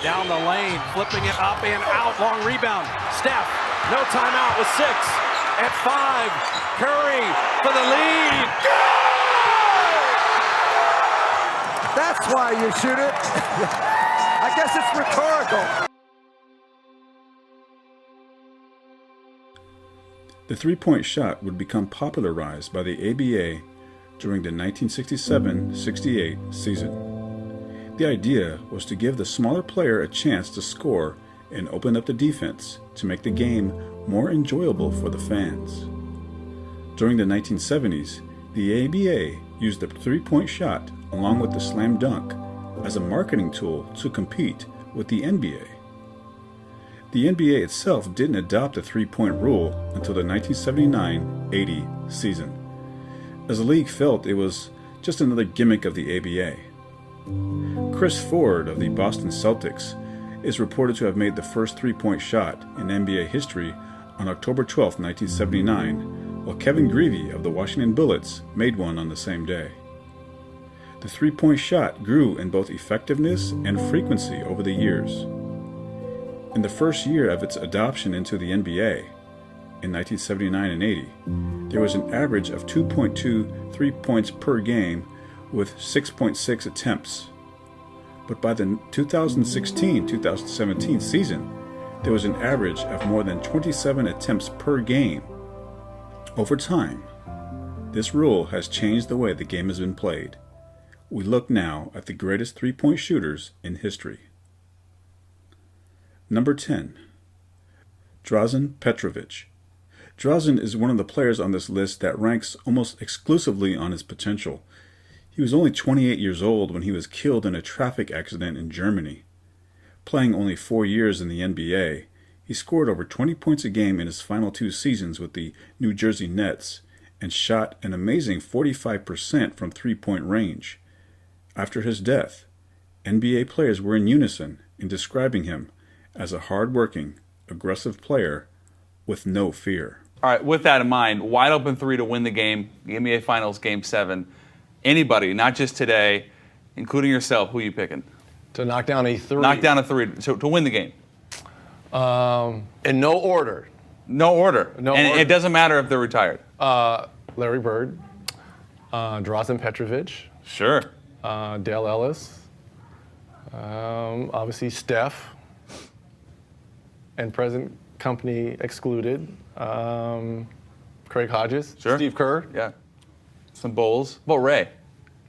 Down the lane, flipping it up and out, long rebound. Steph, no timeout with 6. At 5, Curry for the lead. That's why you shoot it. I guess it's rhetorical. The three-point shot would become popularized by the ABA during the 1967-68 season. The idea was to give the smaller player a chance to score and open up the defense to make the game more enjoyable for the fans. During the 1970s, the ABA used the three-point shot along with the slam dunk as a marketing tool to compete with the NBA. The NBA itself didn't adopt the three-point rule until the 1979-80 season, as the league felt it was just another gimmick of the ABA. Chris Ford of the Boston Celtics is reported to have made the first three-point shot in NBA history on October 12, 1979, while Kevin Greavy of the Washington Bullets made one on the same day. The three-point shot grew in both effectiveness and frequency over the years. In the first year of its adoption into the NBA, in 1979 and 80, there was an average of 2.2 3-points per game with 6.6 attempts. But by the 2016-2017 season, there was an average of more than 27 attempts per game. Over time, this rule has changed the way the game has been played. We look now at the greatest three-point shooters in history. Number 10. Drazen Petrovic. Drazen is one of the players on this list that ranks almost exclusively on his potential. He was only 28 years old when he was killed in a traffic accident in Germany. Playing only 4 years in the NBA, he scored over 20 points a game in his final 2 seasons with the New Jersey Nets and shot an amazing 45% from three-point range. After his death, NBA players were in unison in describing him as a hard-working, aggressive player with no fear. All right, with that in mind, wide open three to win the game, the NBA Finals Game 7. Anybody, not just today, including yourself, who are you picking? To knock down a three. Knock down a three to win the game. In no order. No order. No and order. It doesn't matter if they're retired. Larry Bird, Drazen Petrovic, Sure. Dale Ellis, obviously Steph, and present company excluded, Craig Hodges, Sure. Steve Kerr, Yeah. Some bowls. Well, Ray.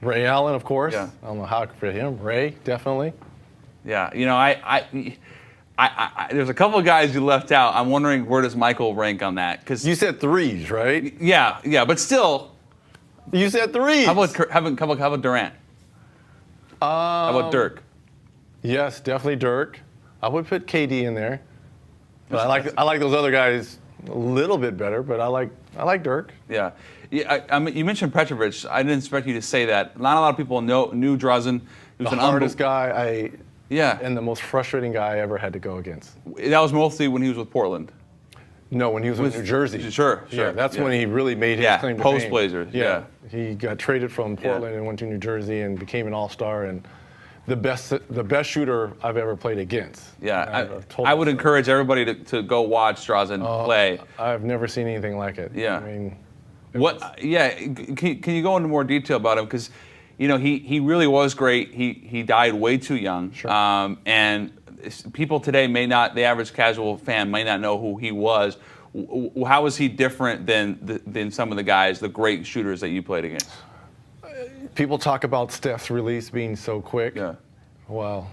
Ray Allen, of course. Yeah. I don't know how I could fit him. Ray, definitely. Yeah. You know, I there's a couple of guys you left out. I'm wondering where does Michael rank on that? Because You said threes, right? yeah, but still. You said threes. How about Durant? How about Dirk? Yes, definitely Dirk. I would put KD in there. But I like those other guys a little bit better, but I like Dirk. Yeah. You mentioned Petrovic. I didn't expect you to say that. Not a lot of people knew Drazen. He was The hardest guy Yeah. and the most frustrating guy I ever had to go against. That was mostly when he was with Portland. No, when he was with New Jersey. Sure. Yeah, that's when he really made his Yeah, claim to fame. post-Blazers, yeah. He got traded from Portland and went to New Jersey and became an all-star and the best shooter I've ever played against. Yeah, I've told I would myself. encourage everybody to go watch Drazen play. I've never seen anything like it. Yeah. I mean, What? Yeah. Can you go into more detail about him? Because, you know, he really was great. He died way too young. Sure. And people today the average casual fan may not know who he was. How was he different than some of the guys, the great shooters that you played against? people talk about Steph's release being so quick. Yeah. Well,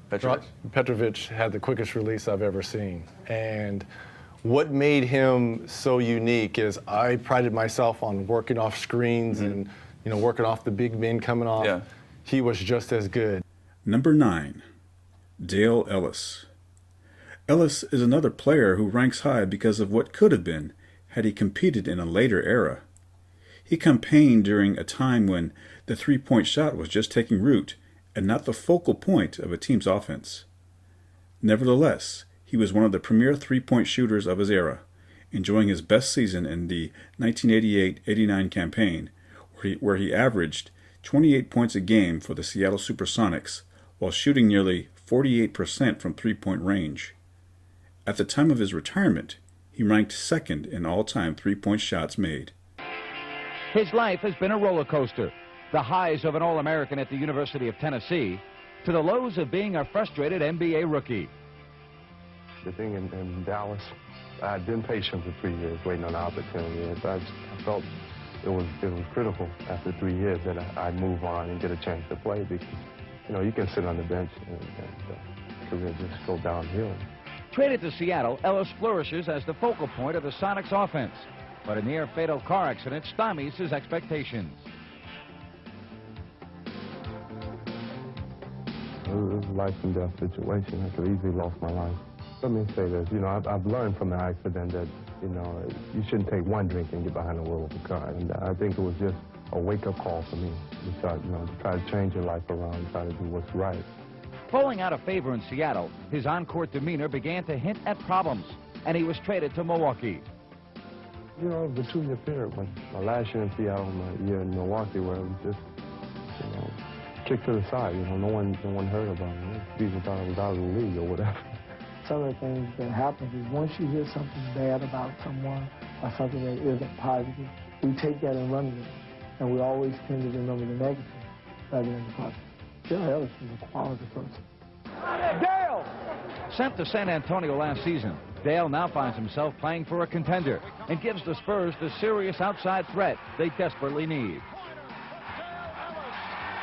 Petrovic had the quickest release I've ever seen. And what made him so unique is I prided myself on working off screens and working off the big men coming off. Yeah. He was just as good. Number 9, Dale Ellis. Ellis is another player who ranks high because of what could have been had he competed in a later era. He campaigned during a time when the three-point shot was just taking root and not the focal point of a team's offense. Nevertheless, he was one of the premier three-point shooters of his era, enjoying his best season in the 1988-89 campaign, where he averaged 28 points a game for the Seattle Supersonics while shooting nearly 48% from three-point range. At the time of his retirement, he ranked second in all-time three-point shots made. His life has been a roller coaster. The highs of an All-American at the University of Tennessee to the lows of being a frustrated NBA rookie. The thing in Dallas, I had been patient for 3 years waiting on the opportunity. I felt it was critical after 3 years that I'd move on and get a chance to play because, you know, you can sit on the bench and career just go downhill. Traded to Seattle, Ellis flourishes as the focal point of the Sonics offense, but a near-fatal car accident stymies his expectations. It was a life and death situation. I could easily lost my life. Let me say this, you know, I've learned from the accident that, you know, you shouldn't take one drink and get behind the wheel of a car. And I think it was just a wake-up call for me to start, you know, to try to change your life around, try to do what's right. Falling out of favor in Seattle, his on-court demeanor began to hint at problems, and he was traded to Milwaukee. You know, the 2-year period, my last year in Seattle, my year in Milwaukee, where it was just, you know, kicked to the side. You know, no one heard about me. People thought I was out of the league or whatever. Some of the things that happen is once you hear something bad about someone or something that isn't positive, we take that and run with it. And we always tend to remember the negative rather than the positive. Dale Ellis is a quality person. Dale! Sent to San Antonio last season, Dale now finds himself playing for a contender and gives the Spurs the serious outside threat they desperately need.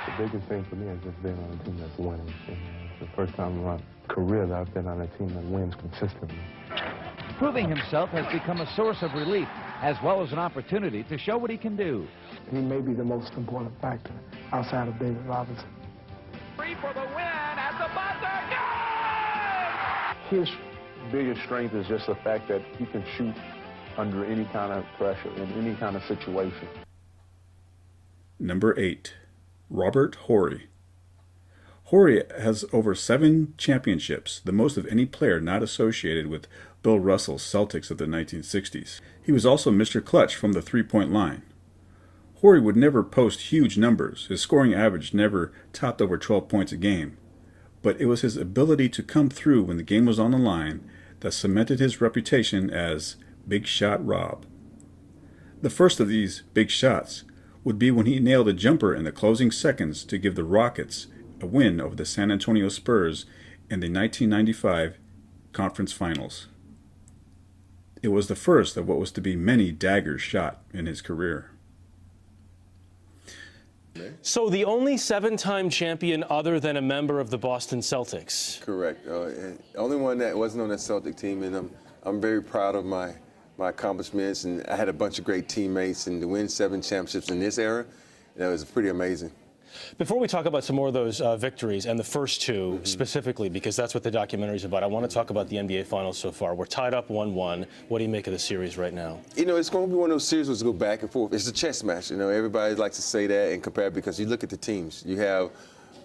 The biggest thing for me is just being on a team that's winning. It's the first time in my career that I've been on a team that wins consistently. Proving himself has become a source of relief, as well as an opportunity to show what he can do. He may be the most important factor outside of David Robinson. Free for the win at the buzzer. His biggest strength is just the fact that he can shoot under any kind of pressure, in any kind of situation. Number 8. Robert Horry. Horry has over 7 championships, the most of any player not associated with Bill Russell's Celtics of the 1960s. He was also Mr. Clutch from the three-point line. Horry would never post huge numbers. His scoring average never topped over 12 points a game. But it was his ability to come through when the game was on the line that cemented his reputation as Big Shot Rob. The first of these big shots would be when he nailed a jumper in the closing seconds to give the Rockets a win over the San Antonio Spurs in the 1995 Conference Finals. It was the first of what was to be many daggers shot in his career. So the only 7-time champion other than a member of the Boston Celtics. Correct. Only one that wasn't on that Celtic team, and I'm very proud of my accomplishments, and I had a bunch of great teammates, and to win 7 championships in this era, that was pretty amazing. Before we talk about some more of those victories, and the first 2 specifically, because that's what the documentary is about, I want to talk about the NBA Finals so far. We're tied up 1-1. What do you make of the series right now? You know, it's going to be one of those series where it's go back and forth. It's a chess match. You know, everybody likes to say that and compare because you look at the teams. You have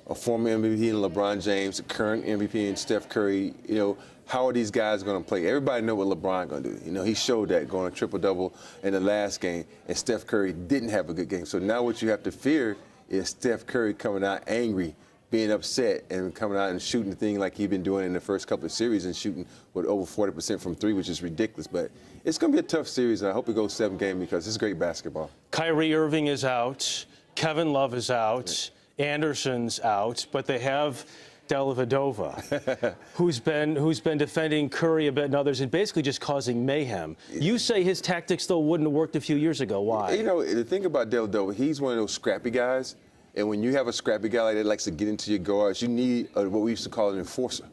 a former MVP in LeBron James, a current MVP in Steph Curry. You know, how are these guys going to play? Everybody know what LeBron going to do. You know, he showed that going a triple-double in the last game, and Steph Curry didn't have a good game. So now what you have to fear is Steph Curry coming out angry, being upset, and coming out and shooting the thing like he's been doing in the first couple of series and shooting with over 40% from 3, which is ridiculous. But it's going to be a tough series, and I hope it goes 7 games because it's great basketball. Kyrie Irving is out. Kevin Love is out. Anderson's out. But they have Dellavedova, who's been defending Curry a bit and others and basically just causing mayhem. You say his tactics, though, wouldn't have worked a few years ago. Why? You know, the thing about Dellavedova, he's one of those scrappy guys. And when you have a scrappy guy like that likes to get into your guards, you need what we used to call an enforcer.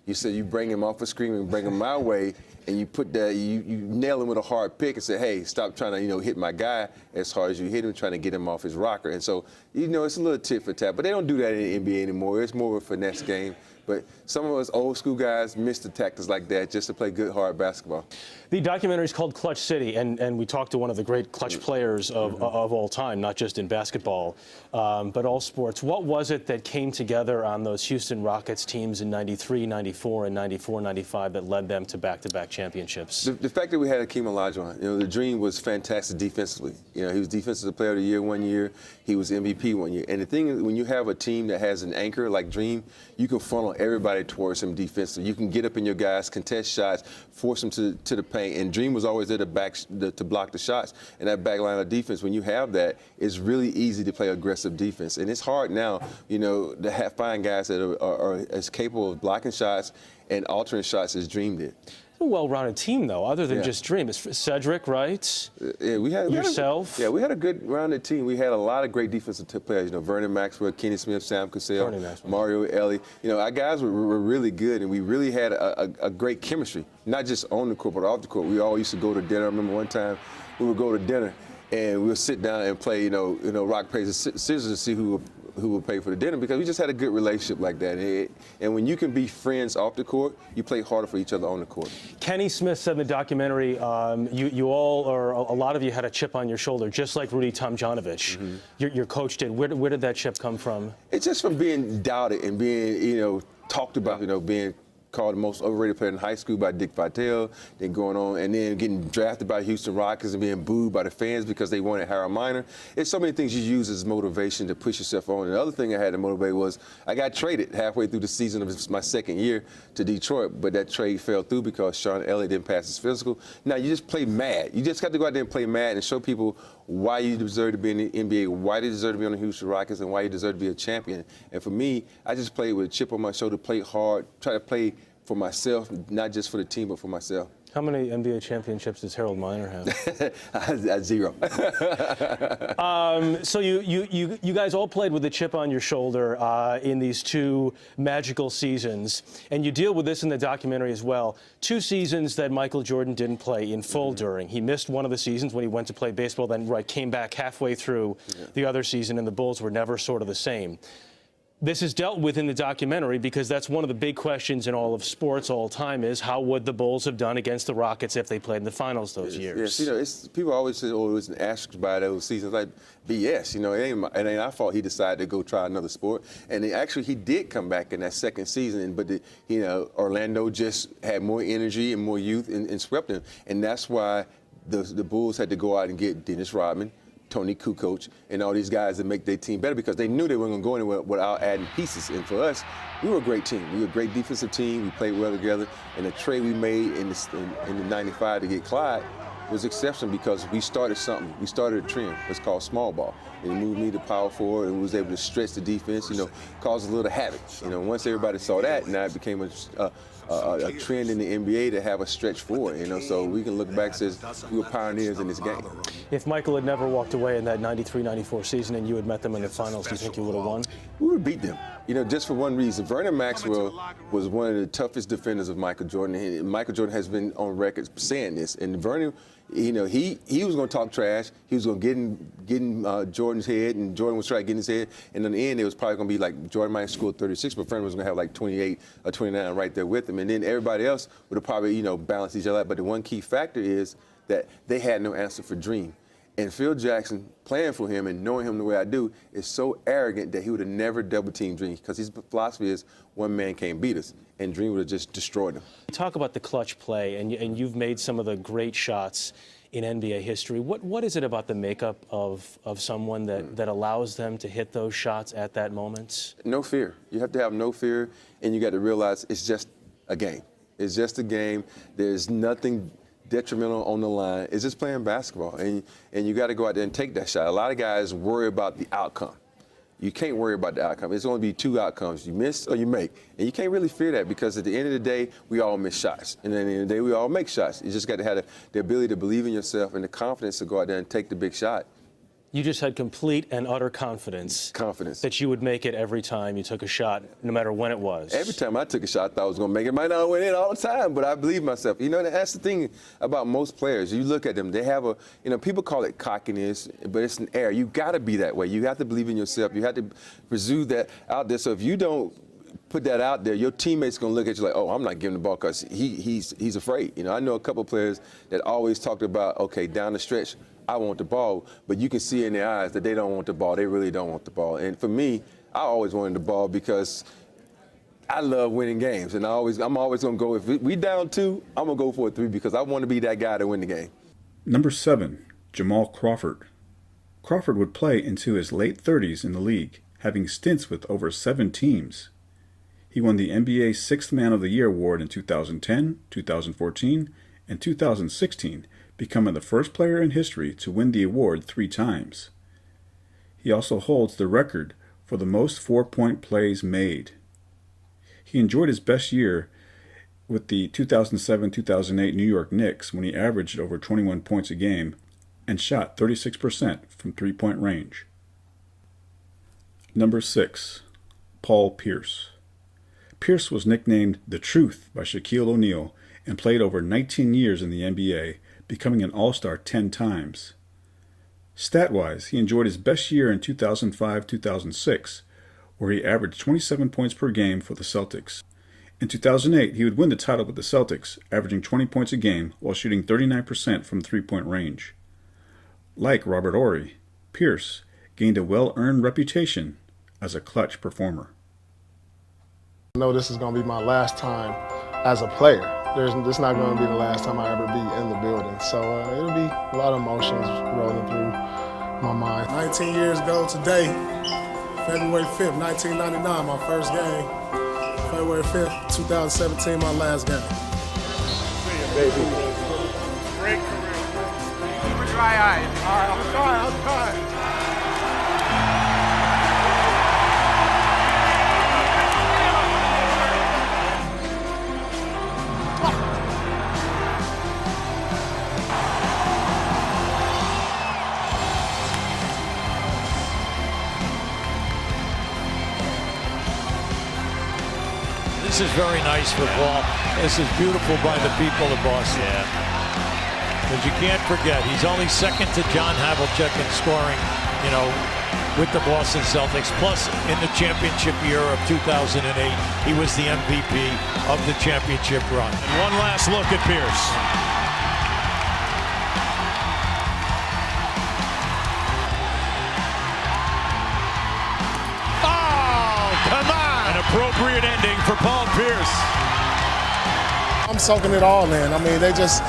You said you bring him off a screen and bring him my way, and you put that, you nail him with a hard pick and say, hey, stop trying to, hit my guy as hard as you hit him, trying to get him off his rocker. And so, it's a little tit for tat, but they don't do that in the NBA anymore. It's more of a finesse game. But some of us old school guys miss the tactics like that just to play good, hard basketball. The documentary is called Clutch City, and we talked to one of the great clutch players of all time, not just in basketball, but all sports. What was it that came together on those Houston Rockets teams in 93, 94, and 94, 95 that led them to back-to-back championships? The fact that we had Hakeem Olajuwon, the dream was fantastic defensively. He was Defensive Player of the Year one year. He was MVP one year. And the thing is, when you have a team that has an anchor like Dream, you can funnel want everybody towards him defensively. You can get up in your guys, contest shots, force them to the paint. And Dream was always there to block the shots. And that back line of defense, when you have that, it's really easy to play aggressive defense. And it's hard now, to find guys that are as capable of blocking shots and altering shots as Dream did. A well-rounded team, though, other than just Dream. It's Cedric, right? Yeah, we had yourself. We had a good rounded team. We had a lot of great defensive players. Vernon Maxwell, Kenny Smith, Sam Cassell, Mario Ellie. Our guys were really good, and we really had a great chemistry, not just on the court but off the court. We all used to go to dinner. I remember one time we would go to dinner and we would sit down and play, rock paper scissors to see who would pay for the dinner, because we just had a good relationship like that. And when you can be friends off the court, you play harder for each other on the court. Kenny Smith said in the documentary, you all, or a lot of you, had a chip on your shoulder, just like Rudy Tomjanovich. Your coach did. Where did that chip come from? It's just from being doubted and being, talked about, being called the most overrated player in high school by Dick Vitale, then going on and then getting drafted by Houston Rockets and being booed by the fans because they wanted Harold Miner. It's so many things you use as motivation to push yourself on. And the other thing I had to motivate was I got traded halfway through the season of my second year to Detroit, but that trade fell through because Sean Elliott didn't pass his physical. Now, you just play mad. You just got to go out there and play mad and show people why you deserve to be in the NBA, why you deserve to be on the Houston Rockets, and why you deserve to be a champion. And for me, I just played with a chip on my shoulder, played hard, try to play for myself, not just for the team, but for myself. How many NBA championships does Harold Miner have? 0. So you guys all played with a chip on your shoulder in these 2 magical seasons, and you deal with this in the documentary as well. 2 seasons that Michael Jordan didn't play in full during. He missed one of the seasons when he went to play baseball, then came back halfway through the other season, and the Bulls were never sort of the same. This is dealt with in the documentary because that's one of the big questions in all of sports all time is how would the Bulls have done against the Rockets if they played in the finals those years? Yes, people always say, oh, it was an asterisk by those seasons. Like, BS, it ain't our fault he decided to go try another sport. And he did come back in that second season, but Orlando just had more energy and more youth and swept him. And that's why the Bulls had to go out and get Dennis Rodman, Tony Kukoc, and all these guys that make their team better because they knew they weren't going to go anywhere without adding pieces. And for us, we were a great team. We were a great defensive team. We played well together. And the trade we made in the 95 to get Clyde was exceptional because we started something. We started a trend. It's called small ball. It moved me to power forward and was able to stretch the defense, cause a little havoc. Once everybody saw that, now it became a trend in the NBA to have a stretch forward, so we can look back and say we were pioneers in this game. If Michael had never walked away in that 93-94 season and you had met them in the finals, do you think you would have won? We would beat them, just for one reason. Vernon Maxwell was one of the toughest defenders of Michael Jordan. And Michael Jordan has been on record saying this. And Vernon, he was going to talk trash. He was going to get in Jordan's head, and Jordan was trying to get in his head. And in the end, it was probably going to be like Jordan might have scored 36, but Vernon was going to have like 28 or 29 right there with him. And then everybody else would have probably, balanced each other out. But the one key factor is that they had no answer for Dream. And Phil Jackson, playing for him and knowing him the way I do, is so arrogant that he would have never double-teamed Dream because his philosophy is one man can't beat us, and Dream would have just destroyed him. Talk about the clutch play, and you've made some of the great shots in NBA history. What is it about the makeup of someone that allows them to hit those shots at that moment? No fear. You have to have no fear, and you got to realize it's just a game. It's just a game. There's nothing detrimental on the line. It's just playing basketball, and you got to go out there and take that shot. A lot of guys worry about the outcome. You can't worry about the outcome. It's going to be 2 outcomes. You miss or you make. And you can't really fear that because at the end of the day, we all miss shots. And at the end of the day, we all make shots. You just got to have the ability to believe in yourself and the confidence to go out there and take the big shot. You just had complete and utter confidence that you would make it every time you took a shot, no matter when it was. Every time I took a shot, I thought I was going to make it. Might not win it all the time, but I believe myself. That's the thing about most players. You look at them, they have people call it cockiness, but it's an air. You got to be that way. You have to believe in yourself. You have to pursue that out there. So if you don't put that out there, your teammates going to look at you like, oh, I'm not giving the ball because he's afraid. I know a couple of players that always talked about, okay, down the stretch, I want the ball, but you can see in their eyes that they don't want the ball. They really don't want the ball. And for me, I always wanted the ball because I love winning games, and I'm always going to go. If we down 2, I'm going to go for a 3 because I want to be that guy to win the game. Number 7, Jamal Crawford. Crawford would play into his late 30s in the league, having stints with over 7 teams. He won the NBA Sixth Man of the Year award in 2010, 2014, and 2016, becoming the first player in history to win the award 3 times. He also holds the record for the most four-point plays made. He enjoyed his best year with the 2007-2008 New York Knicks when he averaged over 21 points a game and shot 36% from three-point range. Number 6. Paul Pierce. Pierce was nicknamed The Truth by Shaquille O'Neal and played over 19 years in the NBA, becoming an All-Star 10 times. Stat-wise, he enjoyed his best year in 2005-2006, where he averaged 27 points per game for the Celtics. In 2008, he would win the title with the Celtics, averaging 20 points a game while shooting 39% from three-point range. Like Robert Horry, Pierce gained a well-earned reputation as a clutch performer. I know this is going to be my last time as a player. This not going to be the last time I ever be in the building. So it'll be a lot of emotions rolling through my mind. 19 years ago today, February 5th, 1999, my first game. February 5th, 2017, my last game. Baby. Great career. We're dry eyes. All right, I'm trying. This is very nice for Paul. This is beautiful by the people of Boston. Yeah. Because you can't forget, he's only second to John Havlicek in scoring, with the Boston Celtics. Plus, in the championship year of 2008, he was the MVP of the championship run. And one last look at Pierce. Appropriate ending for Paul Pierce. I'm soaking it all in. I mean, they just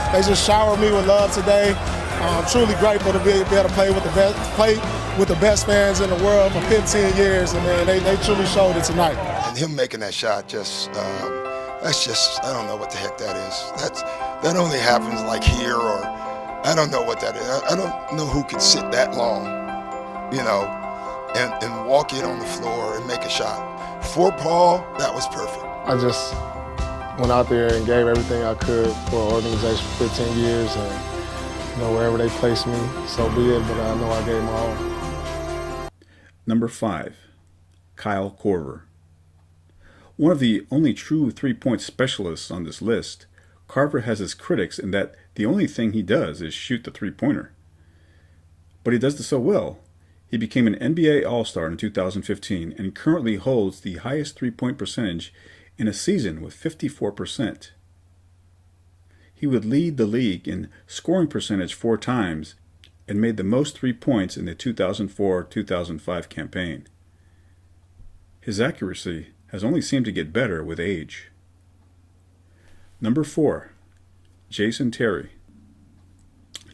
showered me with love today. I'm truly grateful to be able to play with the best fans in the world for 15 years, and man, they truly showed it tonight. And him making that shot that's just, I don't know what the heck that is. That only happens like here, or I don't know what that is. I don't know who could sit that long, and walk in on the floor and make a shot. For Paul, that was perfect. I just went out there and gave everything I could for an organization for 15 years, and wherever they placed me, so be it, but I know I gave my all. Number 5. Kyle Korver. One of the only true three-point specialists on this list, Carver has his critics in that the only thing he does is shoot the three-pointer. But he does this so well. He became an NBA All-Star in 2015 and currently holds the highest three-point percentage in a season with 54%. He would lead the league in scoring percentage 4 times and made the most 3 points in the 2004-2005 campaign. His accuracy has only seemed to get better with age. Number 4. Jason Terry.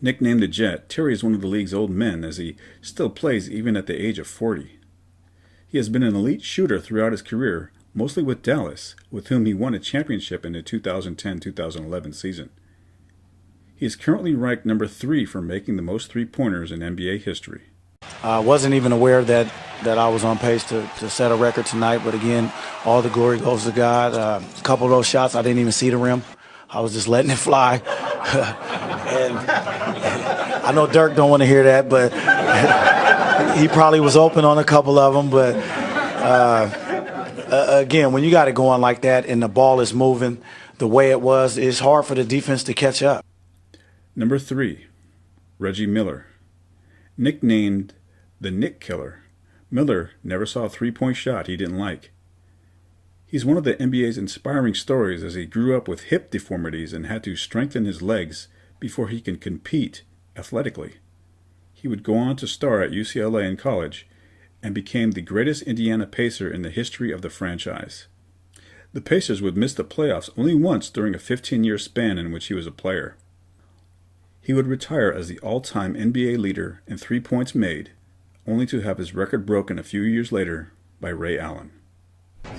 Nicknamed the Jet, Terry is one of the league's old men as he still plays even at the age of 40. He has been an elite shooter throughout his career, mostly with Dallas, with whom he won a championship in the 2010-2011 season. He is currently ranked number 3 for making the most three-pointers in NBA history. I wasn't even aware that I was on pace to set a record tonight, but again, all the glory goes to God. A couple of those shots, I didn't even see the rim. I was just letting it fly. And I know Dirk don't want to hear that, but he probably was open on a couple of them. But again, when you got it going like that and the ball is moving the way it was, it's hard for the defense to catch up. Number 3, Reggie Miller. Nicknamed the Nick Killer, Miller never saw a three-point shot he didn't like. He's one of the NBA's inspiring stories as he grew up with hip deformities and had to strengthen his legs before he can compete athletically. He would go on to star at UCLA in college and became the greatest Indiana Pacer in the history of the franchise. The Pacers would miss the playoffs only once during a 15-year span in which he was a player. He would retire as the all-time NBA leader in 3 points made, only to have his record broken a few years later by Ray Allen.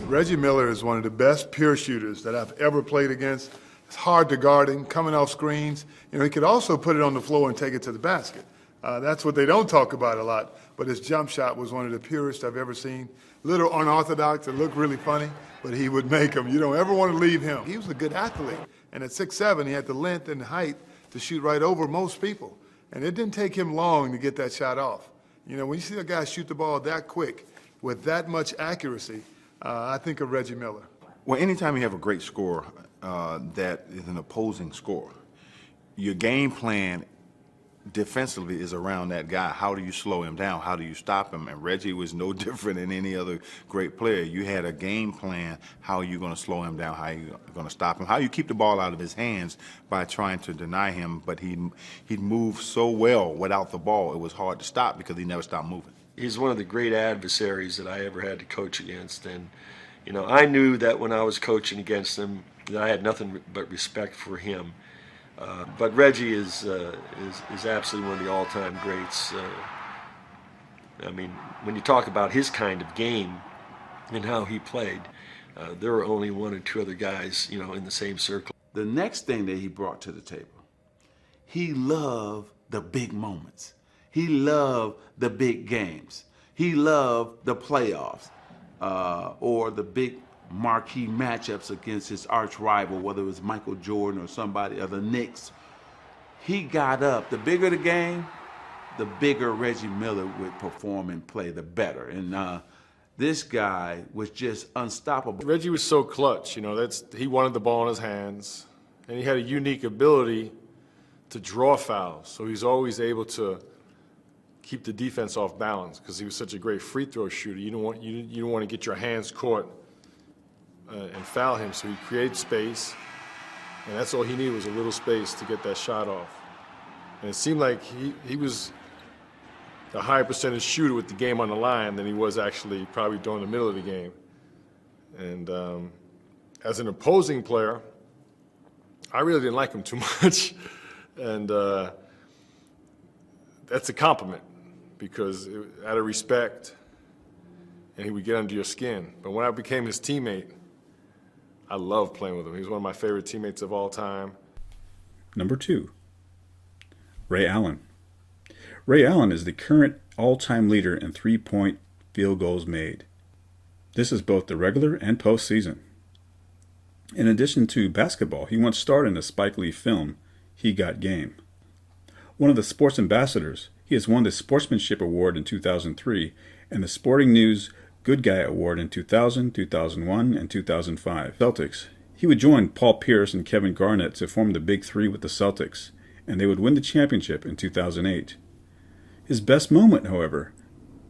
Reggie Miller is one of the best pure shooters that I've ever played against. It's hard to guard him, coming off screens. You know, he could also put it on the floor and take it to the basket. That's what they don't talk about a lot. But his jump shot was one of the purest I've ever seen. Little unorthodox, it looked really funny, but he would make them. You don't ever want to leave him. He was a good athlete. And at 6'7", he had the length and the height to shoot right over most people. And it didn't take him long to get that shot off. You know, when you see a guy shoot the ball that quick with that much accuracy, I think of Reggie Miller. Well, anytime you have a great scorer that is an opposing scorer, your game plan defensively is around that guy. How do you slow him down? How do you stop him? And Reggie was no different than any other great player. You had a game plan, how you're going to slow him down, how you're going to stop him, how you keep the ball out of his hands by trying to deny him, but he'd move so well without the ball, it was hard to stop because he never stopped moving. He's one of the great adversaries that I ever had to coach against, and you know, I knew that when I was coaching against him that I had nothing but respect for him. But Reggie is absolutely one of the all-time greats. I mean, when you talk about his kind of game and how he played, there were only one or two other guys, you know, in the same circle. The next thing that he brought to the table, he loved the big moments. He loved the big games. He loved the playoffs or the big marquee matchups against his arch rival, whether it was Michael Jordan or somebody, or the Knicks. He got up. The bigger the game, the bigger Reggie Miller would perform and play, the better. And this guy was just unstoppable. Reggie was so clutch. You know, he wanted the ball in his hands, and he had a unique ability to draw fouls. So he's always able to keep the defense off balance because he was such a great free throw shooter. You don't want to get your hands caught and foul him, so he created space, and that's all he needed was a little space to get that shot off. And it seemed like he was a higher percentage shooter with the game on the line than he was actually probably during the middle of the game. And as an opposing player, I really didn't like him too much, and that's a compliment because out of respect, and he would get under your skin. But when I became his teammate, I loved playing with him. He was one of my favorite teammates of all time. Number 2, Ray Allen. Ray Allen is the current all-time leader in three-point field goals made. This is both the regular and postseason. In addition to basketball, he once starred in the Spike Lee film, He Got Game. One of the sports ambassadors, he has won the Sportsmanship Award in 2003 and the Sporting News Good Guy Award in 2000, 2001, and 2005. Celtics. He would join Paul Pierce and Kevin Garnett to form the Big Three with the Celtics, and they would win the championship in 2008. His best moment, however,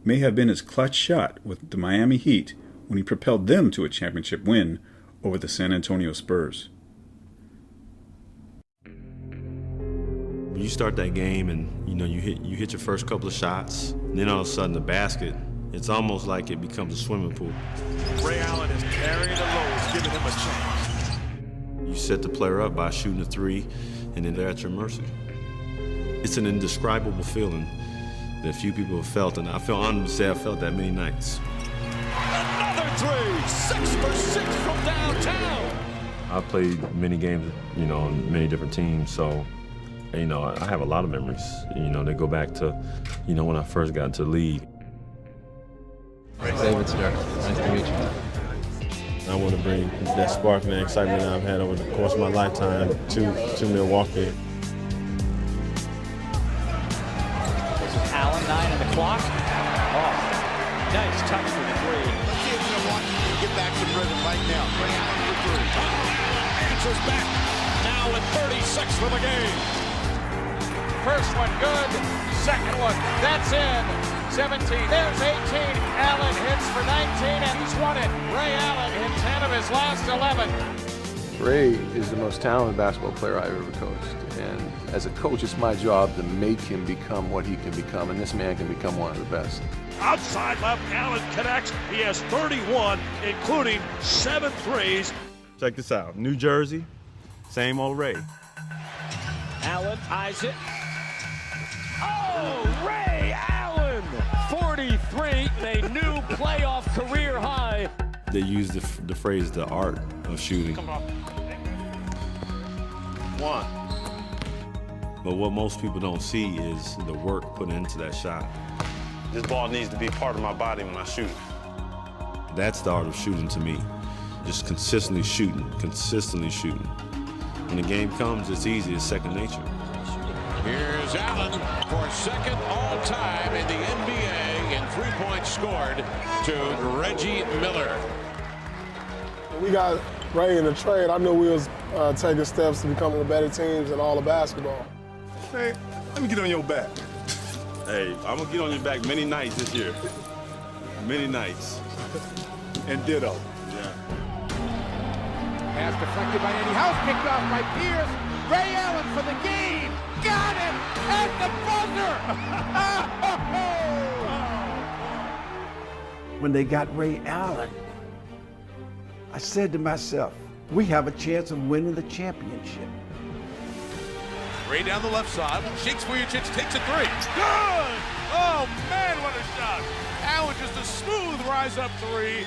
may have been his clutch shot with the Miami Heat when he propelled them to a championship win over the San Antonio Spurs. When you start that game and you hit your first couple of shots, and then all of a sudden the basket, it's almost like it becomes a swimming pool. Ray Allen is carrying the load, giving him a chance. You set the player up by shooting a three, and then they're at your mercy. It's an indescribable feeling that few people have felt, and I feel honored to say I've felt that many nights. Another three, 6 for 6 from downtown. I've played many games, on many different teams, so, I have a lot of memories. They go back to, when I first got into the league. David Stern, nice to meet you. I want to bring that spark and that excitement that I've had over the course of my lifetime to Milwaukee. Allen, 9 on the clock. Oh, nice touch for the three. Let's see if Milwaukee can get back some rhythm right now. Ray Allen for three. Answers back. Now with 36 for the game. First one good. Second one. That's in. 17. There's 18. Allen hits for 19 and he's won it. Ray Allen hit 10 of his last 11. Ray is the most talented basketball player I've ever coached. And as a coach, it's my job to make him become what he can become. And this man can become one of the best. Outside left, Allen connects. He has 31, including 7 threes. Check this out. New Jersey, same old Ray. Allen eyes it. Oh, Ray Allen! 43, a new playoff career high. They use the phrase "the art of shooting." One. But what most people don't see is the work put into that shot. This ball needs to be part of my body when I shoot. That's the art of shooting to me. Just consistently shooting, consistently shooting. When the game comes, it's easy, it's second nature. Here's Allen for second all-time in the NBA in 3 points scored to Reggie Miller. When we got Ray in the trade, I knew we was taking steps to becoming the better teams in all of basketball. Hey, let me get on your back. Hey, I'm gonna get on your back many nights this year. Many nights. And ditto. Yeah. Pass deflected by Eddie House, picked off by Pierce. Ray Allen for the game. Got it at the buzzer. When they got Ray Allen, I said to myself, we have a chance of winning the championship. Ray down the left side, shakes Vujicic, takes a three. Good! Oh man, what a shot! Allen just a smooth rise up three.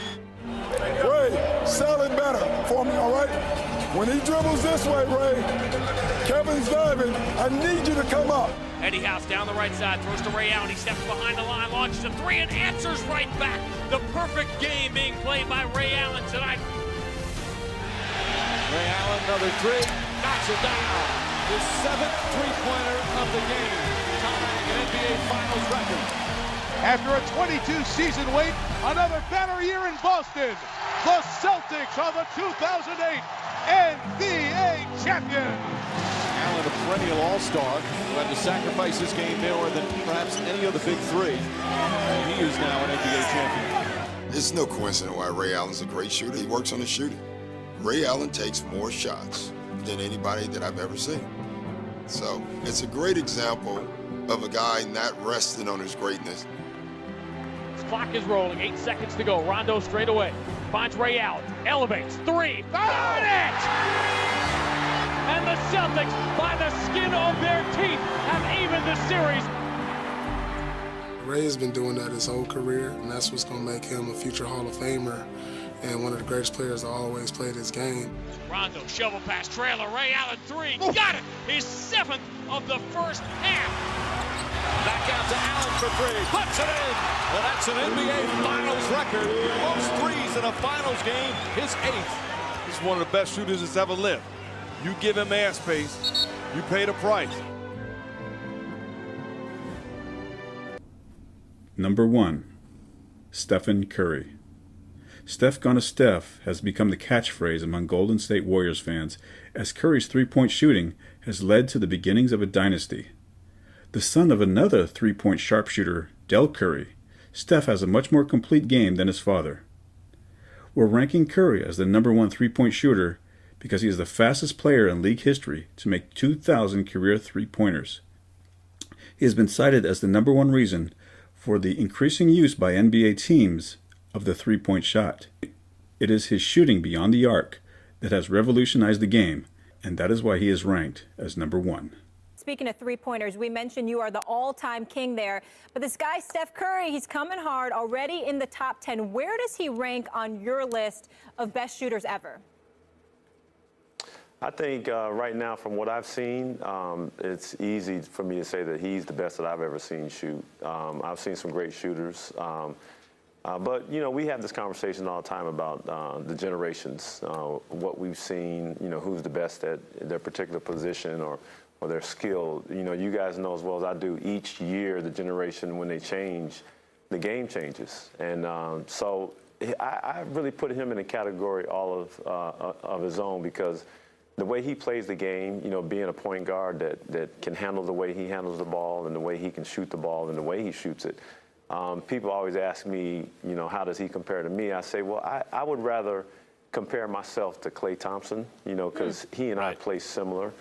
Ray, sell it better for me, all right? When he dribbles this way, Ray, Kevin's diving, I need you to come up. Eddie House down the right side, throws to Ray Allen. He steps behind the line, launches a three, and answers right back. The perfect game being played by Ray Allen tonight. Ray Allen, another three, knocks it down. His 7th three-pointer of the game, tying an NBA Finals record. After a 22-season wait, another banner year in Boston. The Celtics are the 2008 NBA champions. Allen, a perennial all-star, who had to sacrifice his game more than perhaps any of the big three. And he is now an NBA champion. It's no coincidence why Ray Allen's a great shooter. He works on his shooting. Ray Allen takes more shots than anybody that I've ever seen. So it's a great example of a guy not resting on his greatness. Clock is rolling, 8 seconds to go. Rondo straight away. Finds Ray Allen, elevates, three, got it! And the Celtics, by the skin of their teeth, have evened the series. Ray has been doing that his whole career, and that's what's going to make him a future Hall of Famer and one of the greatest players to always play this game. Rondo, shovel pass, trailer, Ray Allen, three, got it! His 7th of the first half. Back out to Allen for three, puts it in. Well, that's an NBA Finals record. Most threes in a Finals game, his 8th. He's one of the best shooters that's ever lived. You give him airspace, you pay the price. Number 1. Stephen Curry. Steph Gonna Steph has become the catchphrase among Golden State Warriors fans as Curry's three-point shooting has led to the beginnings of a dynasty. The son of another three-point sharpshooter, Del Curry, Steph has a much more complete game than his father. We're ranking Curry as the number 1 three-point shooter because he is the fastest player in league history to make 2,000 career three-pointers. He has been cited as the number 1 reason for the increasing use by NBA teams of the three-point shot. It is his shooting beyond the arc that has revolutionized the game, and that is why he is ranked as number 1. Speaking of three-pointers, we mentioned you are the all-time king there, but this guy, Steph Curry, he's coming hard, already in the top 10. Where does he rank on your list of best shooters ever? I think right now, from what I've seen, it's easy for me to say that he's the best that I've ever seen shoot. I've seen some great shooters. But, you know, we have this conversation all the time about the generations, what we've seen, you know, who's the best at their particular position or their skill. You know, you guys know as well as I do, each year, the generation, when they change, the game changes. And so I really put him in a category all of his own because the way he plays the game, you know, being a point guard that can handle the way he handles the ball and the way he can shoot the ball and the way he shoots it. People always ask me, you know, how does he compare to me? I say, well, I would rather compare myself to Klay Thompson, you know, because he and I play similar,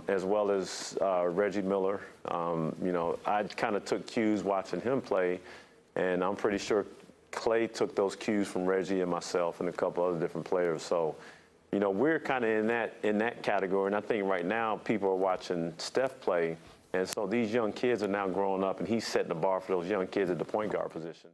as well as Reggie Miller. You know, I kind of took cues watching him play, and I'm pretty sure Klay took those cues from Reggie and myself and a couple other different players. So, you know, we're kind of in that category, and I think right now people are watching Steph play. And so these young kids are now growing up, and he's setting the bar for those young kids at the point guard position.